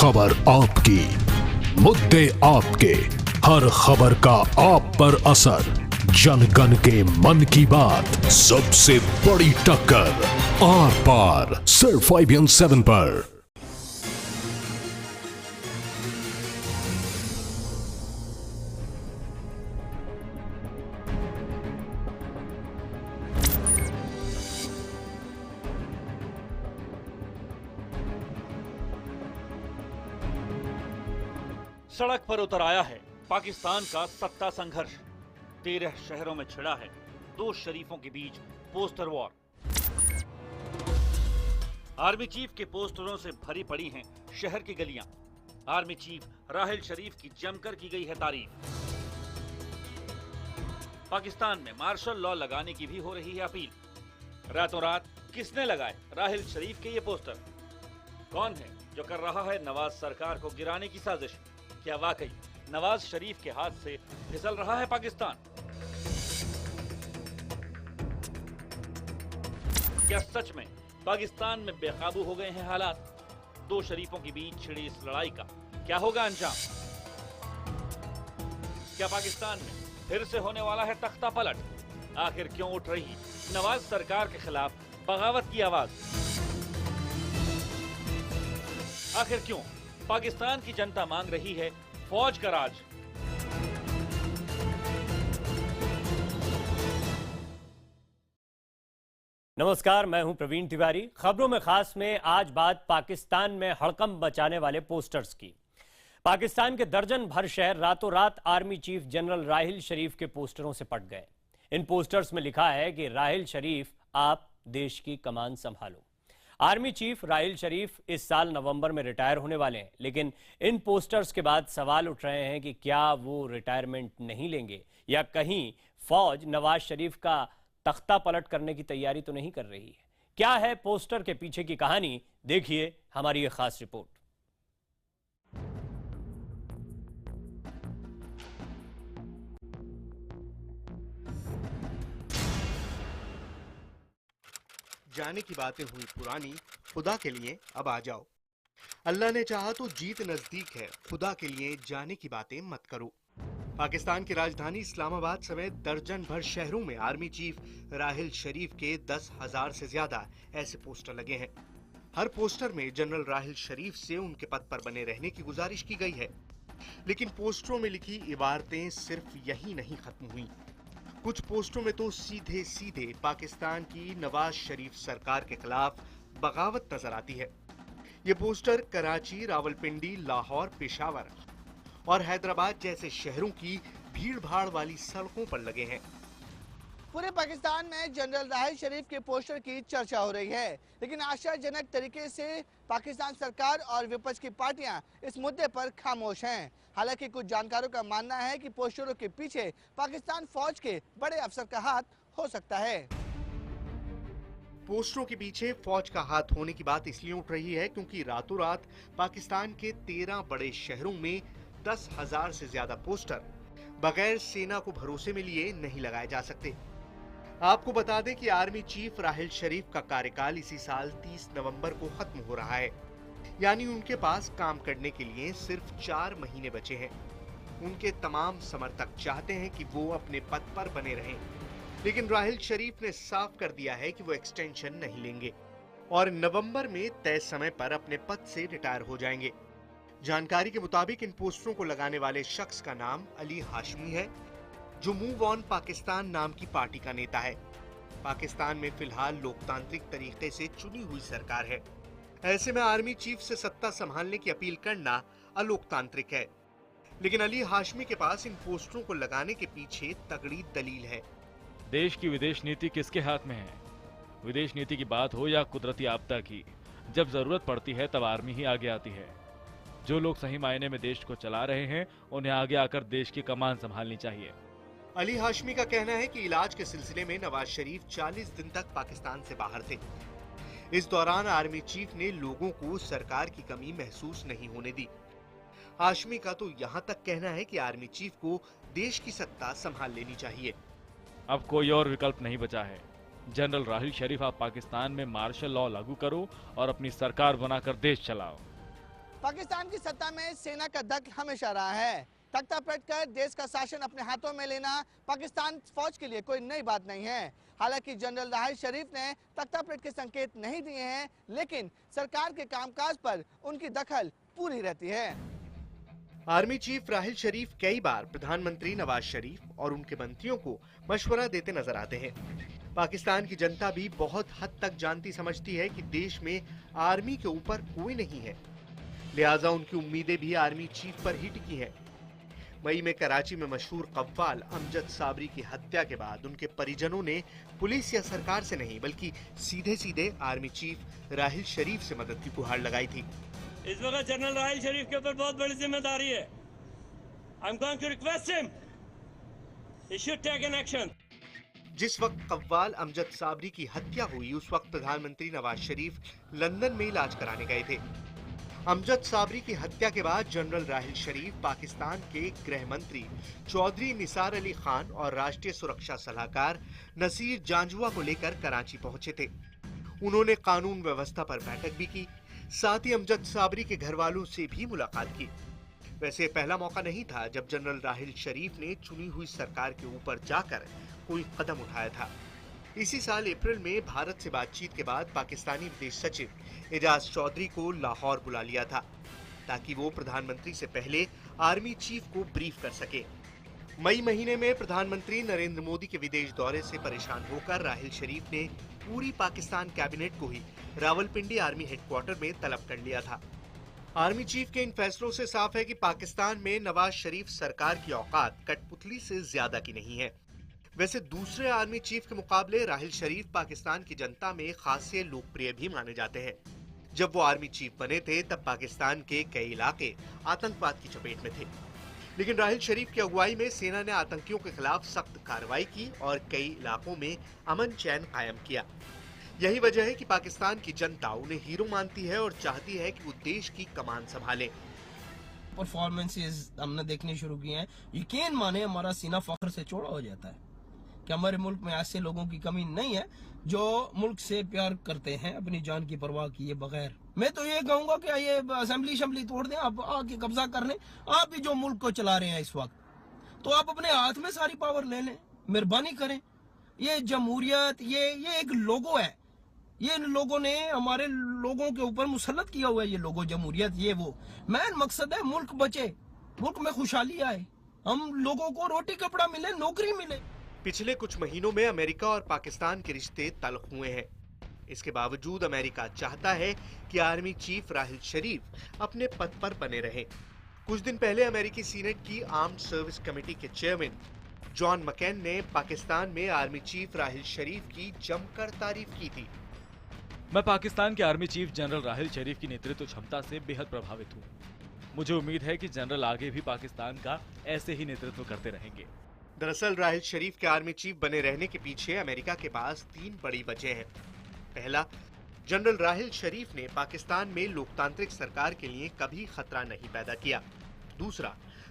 खबर आपकी, मुद्दे आपके, हर खबर का आप पर असर, जन गण के मन की बात, सबसे बड़ी टक्कर, आर पार सिर्फ IBN7 पर। सड़क पर उतर आया है पाकिस्तान का सत्ता संघर्ष। 13 शहरों में छिड़ा है दो शरीफों के बीच पोस्टर वॉर। आर्मी चीफ के पोस्टरों से भरी पड़ी हैं शहर की गलियां। आर्मी चीफ राहिल शरीफ की जमकर की गई है तारीफ। पाकिस्तान में मार्शल लॉ लगाने की भी हो रही है अपील। रातों रात किसने लगाए राहिल शरीफ के ये पोस्टर? कौन है जो कर रहा है नवाज सरकार को गिराने की साजिश? क्या वाकई नवाज शरीफ के हाथ से फिसल रहा है पाकिस्तान? क्या सच में पाकिस्तान में बेकाबू हो गए हैं हालात? दो शरीफों के बीच छिड़ी इस लड़ाई का क्या होगा अंजाम? क्या पाकिस्तान में फिर से होने वाला है तख्ता पलट? आखिर क्यों उठ रही नवाज सरकार के खिलाफ बगावत की आवाज? आखिर क्यों पाकिस्तान की जनता मांग रही है फौज का राज? नमस्कार, मैं हूं प्रवीण तिवारी। खबरों में खास में आज बात पाकिस्तान में हड़कंप मचाने वाले पोस्टर्स की। पाकिस्तान के दर्जन भर शहर रातों रात आर्मी चीफ जनरल राहिल शरीफ के पोस्टरों से पट गए। इन पोस्टर्स में लिखा है कि राहिल शरीफ, आप देश की कमान संभालो। आर्मी चीफ राहिल शरीफ इस साल नवंबर में रिटायर होने वाले हैं, लेकिन इन पोस्टर्स के बाद सवाल उठ रहे हैं कि क्या वो रिटायरमेंट नहीं लेंगे या कहीं फौज नवाज शरीफ का तख्ता पलट करने की तैयारी तो नहीं कर रही है। क्या है पोस्टर के पीछे की कहानी, देखिए हमारी ये खास रिपोर्ट। जाने की बातें हुई पुरानी, खुदा के लिए अब आ जाओ। अल्लाह ने चाहा तो जीत नजदीक है, खुदा के लिए जाने की बातें मत करो। पाकिस्तान की राजधानी इस्लामाबाद समेत दर्जन भर शहरों में आर्मी चीफ राहिल शरीफ के 10,000 से ज्यादा ऐसे पोस्टर लगे हैं। हर पोस्टर में जनरल राहिल शरीफ से उनके पद पर बने रहने की गुजारिश की गई है, लेकिन पोस्टरों में लिखी इबारतें सिर्फ यही नहीं खत्म हुई। कुछ पोस्टरों में तो सीधे सीधे पाकिस्तान की नवाज शरीफ सरकार के खिलाफ बगावत नजर आती है। ये पोस्टर कराची, रावलपिंडी, लाहौर, पेशावर और हैदराबाद जैसे शहरों की भीड़-भाड़ वाली सड़कों पर लगे हैं। पूरे पाकिस्तान में जनरल राहिल शरीफ के पोस्टर की चर्चा हो रही है, लेकिन आश्चर्यजनक तरीके से पाकिस्तान सरकार और विपक्ष की पार्टियां इस मुद्दे पर खामोश हैं। हालांकि कुछ जानकारों का मानना है कि पोस्टरों के पीछे पाकिस्तान फौज के बड़े अफसर का हाथ हो सकता है। पोस्टरों के पीछे फौज का हाथ होने की बात इसलिए उठ रही है क्योंकि रातों रात पाकिस्तान के 13 बड़े शहरों में 10,000 से ज्यादा पोस्टर बगैर सेना को भरोसे में लिए नहीं लगाए जा सकते। आपको बता दें कि आर्मी चीफ राहिल शरीफ का कार्यकाल इसी साल 30 नवंबर को खत्म हो रहा है, यानी उनके पास काम करने के लिए सिर्फ 4 महीने बचे हैं। उनके तमाम समर्थक चाहते हैं कि वो अपने पद पर बने रहें, लेकिन राहिल शरीफ ने साफ कर दिया है कि वो एक्सटेंशन नहीं लेंगे और नवंबर में तय समय पर अपने पद से रिटायर हो जाएंगे। जानकारी के मुताबिक इन पोस्टरों को लगाने वाले शख्स का नाम अली हाशमी है, जो मूव ऑन पाकिस्तान नाम की पार्टी का नेता है। पाकिस्तान में फिलहाल लोकतांत्रिक तरीके से चुनी हुई सरकार है। ऐसे में आर्मी चीफ से सत्ता संभालने की अपील करना अलोकतांत्रिक है, लेकिन अली हाशमी के पास इन पोस्टरों को लगाने के पीछे तगड़ी दलील है। देश की विदेश नीति किसके हाथ में है? विदेश नीति की बात हो या कुदरती आपदा की, जब जरूरत पड़ती है तब आर्मी ही आगे आती है। जो लोग सही मायने में देश को चला रहे हैं, उन्हें आगे आकर देश की कमान संभालनी चाहिए। अली हाशमी का कहना है कि इलाज के सिलसिले में नवाज शरीफ 40 दिन तक पाकिस्तान से बाहर थे। इस दौरान आर्मी चीफ ने लोगों को सरकार की कमी महसूस नहीं होने दी। हाशमी का तो यहाँ तक कहना है कि आर्मी चीफ को देश की सत्ता संभाल लेनी चाहिए। अब कोई और विकल्प नहीं बचा है। जनरल राहिल शरीफ, आप पाकिस्तान में मार्शल लॉ लागू करो और अपनी सरकार बनाकर देश चलाओ। पाकिस्तान की सत्ता में सेना का दख हमेशा रहा है। तख्ता पलटकर देश का शासन अपने हाथों में लेना पाकिस्तान फौज के लिए कोई नई बात नहीं है। हालांकि जनरल राहिल शरीफ ने तख्ता पलट के संकेत नहीं दिए हैं, लेकिन सरकार के कामकाज पर उनकी दखल पूरी रहती है। आर्मी चीफ राहिल शरीफ कई बार प्रधानमंत्री नवाज शरीफ और उनके मंत्रियों को मशवरा देते नजर आते हैं। पाकिस्तान की जनता भी बहुत हद तक जानती समझती है कि देश में आर्मी के ऊपर कोई नहीं है, लिहाजा उनकी उम्मीदें भी आर्मी चीफ पर ही टिकी हैं। मई में कराची में मशहूर कव्वाल अमजद साबरी की हत्या के बाद उनके परिजनों ने पुलिस या सरकार से नहीं बल्कि सीधे सीधे आर्मी चीफ राहिल शरीफ से मदद की गुहार लगाई थी। इस वक्त जनरल राहिल शरीफ के ऊपर बहुत बड़ी जिम्मेदारी है। I am going to request him, he should take an action. जिस वक्त कव्वाल अमजद साबरी की हत्या हुई उस वक्त प्रधानमंत्री नवाज शरीफ लंदन में इलाज कराने गए थे। अमजद साबरी की हत्या के बाद जनरल राहिल शरीफ पाकिस्तान के गृह मंत्री चौधरी निसार अली खान और राष्ट्रीय सुरक्षा सलाहकार नसीर जांजुआ को लेकर कराची पहुंचे थे। उन्होंने कानून व्यवस्था पर बैठक भी की, साथ ही अमजद साबरी के घर वालों से भी मुलाकात की। वैसे पहला मौका नहीं था जब जनरल राहिल शरीफ ने चुनी हुई सरकार के ऊपर जाकर कोई कदम उठाया था। इसी साल अप्रैल में भारत से बातचीत के बाद पाकिस्तानी विदेश सचिव एजाज चौधरी को लाहौर बुला लिया था ताकि वो प्रधानमंत्री से पहले आर्मी चीफ को ब्रीफ कर सके। मई महीने में प्रधानमंत्री नरेंद्र मोदी के विदेश दौरे से परेशान होकर राहिल शरीफ ने पूरी पाकिस्तान कैबिनेट को ही रावलपिंडी आर्मी हेडक्वार्टर में तलब कर लिया था। आर्मी चीफ के इन फैसलों से साफ है कि पाकिस्तान में नवाज शरीफ सरकार की औकात कठपुतली से ज्यादा की नहीं है। वैसे दूसरे आर्मी चीफ के मुकाबले राहिल शरीफ पाकिस्तान की जनता में खासे लोकप्रिय भी माने जाते हैं। जब वो आर्मी चीफ बने थे तब पाकिस्तान के कई इलाके आतंकवाद की चपेट में थे, लेकिन राहिल शरीफ की अगुवाई में सेना ने आतंकियों के खिलाफ सख्त कार्रवाई की और कई इलाकों में अमन चैन कायम किया। यही वजह है कि पाकिस्तान की जनता उन्हें हीरो मानती है और चाहती है कि वो देश की कमान संभालें। परफॉर्मेंसेस हमने देखने शुरू किए हैं। यकीन माने हमारा सीना फख्र से चौड़ा हो जाता है कि हमारे मुल्क में ऐसे लोगों की कमी नहीं है जो मुल्क से प्यार करते हैं अपनी जान की परवाह किए बगैर। मैं तो ये कहूंगा कि ये असेंबली तोड़ दें, आप आके कब्जा कर लें। आप भी जो मुल्क को चला रहे हैं इस वक्त, तो आप अपने हाथ में सारी पावर ले लें, मेहरबानी करें। ये जमहूरियत ये एक लोगो है, ये इन लोगों ने हमारे लोगों के ऊपर मुसल्लत किया हुआ है। ये लोगो जमहूरियत ये वो मैन मकसद है मुल्क बचे, मुल्क में खुशहाली आए, हम लोगों को रोटी कपड़ा मिले, नौकरी मिले। पिछले कुछ महीनों में अमेरिका और पाकिस्तान के रिश्ते तल्ख हुए हैं। इसके बावजूद अमेरिका चाहता है कि आर्मी चीफ राहिल शरीफ अपने पद पर बने रहें। कुछ दिन पहले अमेरिकी सीनेट की आर्म्ड सर्विस कमेटी के चेयरमैन जॉन मकैन ने पाकिस्तान में आर्मी चीफ राहिल शरीफ की जमकर तारीफ की थी। मैं पाकिस्तान के आर्मी चीफ जनरल राहिल शरीफ की नेतृत्व क्षमता से बेहद प्रभावित हूँ। मुझे उम्मीद है कि जनरल आगे भी पाकिस्तान का ऐसे ही नेतृत्व करते रहेंगे। दरअसल राहिल शरीफ के आर्मी चीफ बने रहने के पीछे अमेरिका के पास 3 बड़ी वजह हैं। पहला, जनरल राहिल शरीफ ने पाकिस्तान में लोकतांत्रिक सरकार के लिए कभी खतरा नहीं पैदा किया। दूसरा,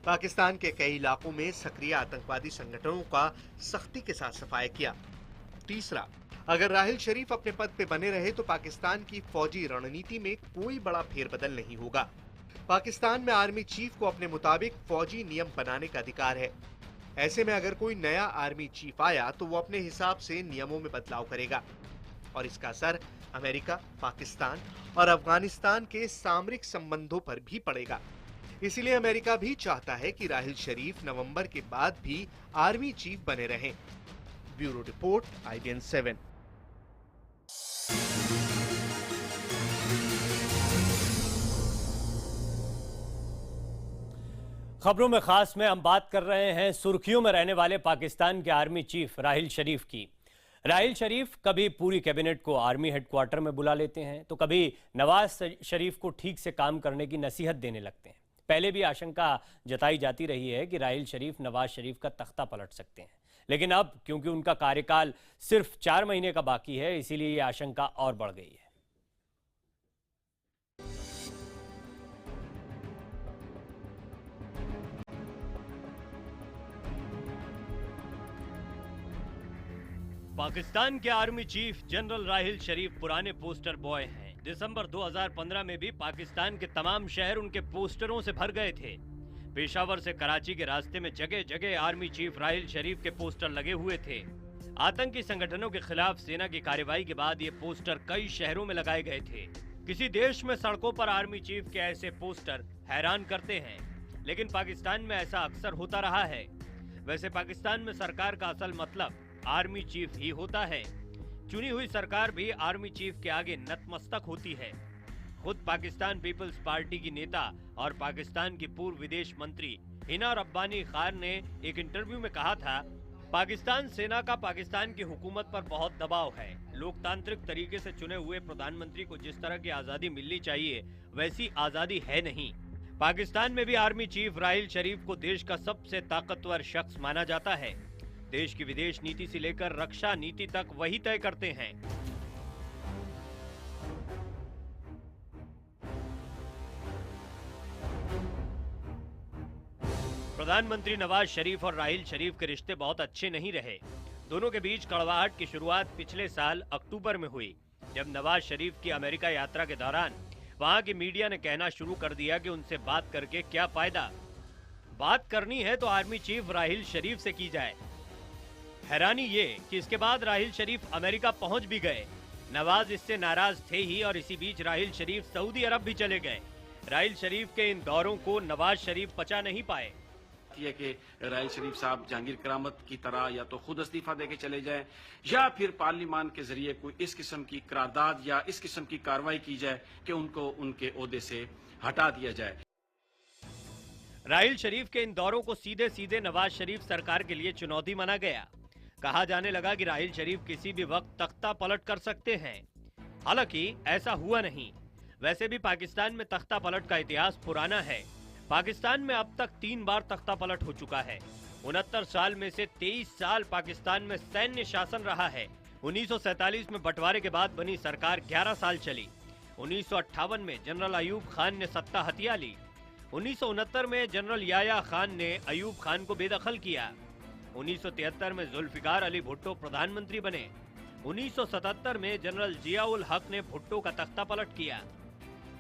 पाकिस्तान के कई इलाकों में सक्रिय आतंकवादी संगठनों का सख्ती के साथ सफाया किया। तीसरा, अगर राहिल शरीफ अपने पद पे बने रहे तो पाकिस्तान की फौजी रणनीति में कोई बड़ा फेरबदल नहीं होगा। पाकिस्तान में आर्मी चीफ को अपने मुताबिक फौजी नियम बनाने का अधिकार है। ऐसे में अगर कोई नया आर्मी चीफ आया तो वो अपने हिसाब से नियमों में बदलाव करेगा और इसका असर अमेरिका, पाकिस्तान और अफगानिस्तान के सामरिक संबंधों पर भी पड़ेगा। इसलिए अमेरिका भी चाहता है कि राहिल शरीफ नवंबर के बाद भी आर्मी चीफ बने रहें। Bureau report, IBN 7। खबरों में खास में हम बात कर रहे हैं सुर्खियों में रहने वाले पाकिस्तान के आर्मी चीफ राहिल शरीफ की। राहिल शरीफ कभी पूरी कैबिनेट को आर्मी हेडक्वार्टर में बुला लेते हैं तो कभी नवाज शरीफ को ठीक से काम करने की नसीहत देने लगते हैं। पहले भी आशंका जताई जाती रही है कि राहिल शरीफ नवाज शरीफ का तख्ता पलट सकते हैं, लेकिन अब क्योंकि उनका कार्यकाल सिर्फ 4 महीने का बाकी है, इसीलिए ये आशंका और बढ़ गई है। पाकिस्तान के आर्मी चीफ जनरल राहिल शरीफ पुराने पोस्टर बॉय हैं। दिसंबर 2015 में भी पाकिस्तान के तमाम शहर उनके पोस्टरों से भर गए थे। पेशावर से कराची के रास्ते में जगह जगह आर्मी चीफ राहिल शरीफ के पोस्टर लगे हुए थे। आतंकी संगठनों के खिलाफ सेना की कार्रवाई के बाद ये पोस्टर कई शहरों में लगाए गए थे। किसी देश में सड़कों पर आर्मी चीफ के ऐसे पोस्टर हैरान करते हैं, लेकिन पाकिस्तान में ऐसा अक्सर होता रहा है। वैसे पाकिस्तान में सरकार का असल मतलब आर्मी चीफ ही होता है। चुनी हुई सरकार भी आर्मी चीफ के आगे नतमस्तक होती है। खुद पाकिस्तान पीपल्स पार्टी की नेता और पाकिस्तान की पूर्व विदेश मंत्री हिना रब्बानी खान ने एक इंटरव्यू में कहा था, पाकिस्तान सेना का पाकिस्तान की हुकूमत पर बहुत दबाव है। लोकतांत्रिक तरीके से चुने हुए प्रधानमंत्री को जिस तरह की आजादी मिलनी चाहिए वैसी आजादी है नहीं। पाकिस्तान में भी आर्मी चीफ राहिल शरीफ को देश का सबसे ताकतवर शख्स माना जाता है। देश की विदेश नीति से लेकर रक्षा नीति तक वही तय करते हैं। प्रधानमंत्री नवाज शरीफ और राहिल शरीफ के रिश्ते बहुत अच्छे नहीं रहे। दोनों के बीच कड़वाहट की शुरुआत पिछले साल अक्टूबर में हुई, जब नवाज शरीफ की अमेरिका यात्रा के दौरान वहां की मीडिया ने कहना शुरू कर दिया कि उनसे बात करके क्या फायदा, बात करनी है तो आर्मी चीफ राहिल शरीफ से की जाए। हैरानी ये कि इसके बाद राहिल शरीफ अमेरिका पहुंच भी गए। नवाज इससे नाराज थे ही और इसी बीच राहिल शरीफ सऊदी अरब भी चले गए। राहिल शरीफ के इन दौरों को नवाज शरीफ पचा नहीं पाए। है कि राहिल शरीफ साहब जहांगीर करामत की तरह या तो खुद इस्तीफा देके चले जाएं या फिर पार्लियामान के जरिए कोई इस किस्म की करारदाद या इस किस्म की कार्रवाई की जाए कि उनको उनके ओहदे से हटा दिया जाए। राहिल शरीफ के इन दौरों को सीधे सीधे नवाज शरीफ सरकार के लिए चुनौती माना गया। कहा जाने लगा कि राहिल शरीफ किसी भी वक्त तख्ता पलट कर सकते हैं। हालांकि ऐसा हुआ नहीं। वैसे भी पाकिस्तान में तख्ता पलट का इतिहास पुराना है। पाकिस्तान में अब तक 3 बार तख्ता पलट हो चुका है। 69 साल में से 23 साल पाकिस्तान में सैन्य शासन रहा है। 1947 में बंटवारे के बाद बनी सरकार 11 साल चली। 1958 में जनरल अयूब खान ने सत्ता हथिया ली। 1969 में जनरल याया खान ने अयूब खान को बेदखल किया। 1973 में जुल्फिकार अली भुट्टो प्रधानमंत्री बने। 1977 में जनरल जियाउल हक ने भुट्टो का तख्ता पलट किया।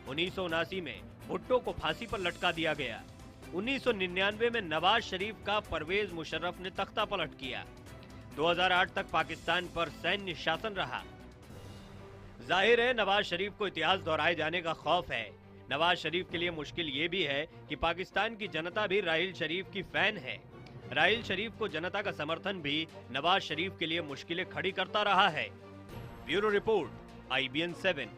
1979 में भुट्टो को फांसी पर लटका दिया गया। 1999 में नवाज शरीफ का परवेज मुशर्रफ ने तख्ता पलट किया। 2008 तक पाकिस्तान पर सैन्य शासन रहा। जाहिर है नवाज शरीफ को इतिहास दोहराए जाने का खौफ है। नवाज शरीफ के लिए मुश्किल ये भी है कि पाकिस्तान की जनता भी राहिल शरीफ की फैन है। राहिल शरीफ को जनता का समर्थन भी नवाज शरीफ के लिए मुश्किलें खड़ी करता रहा है। Bureau report, IBN 7।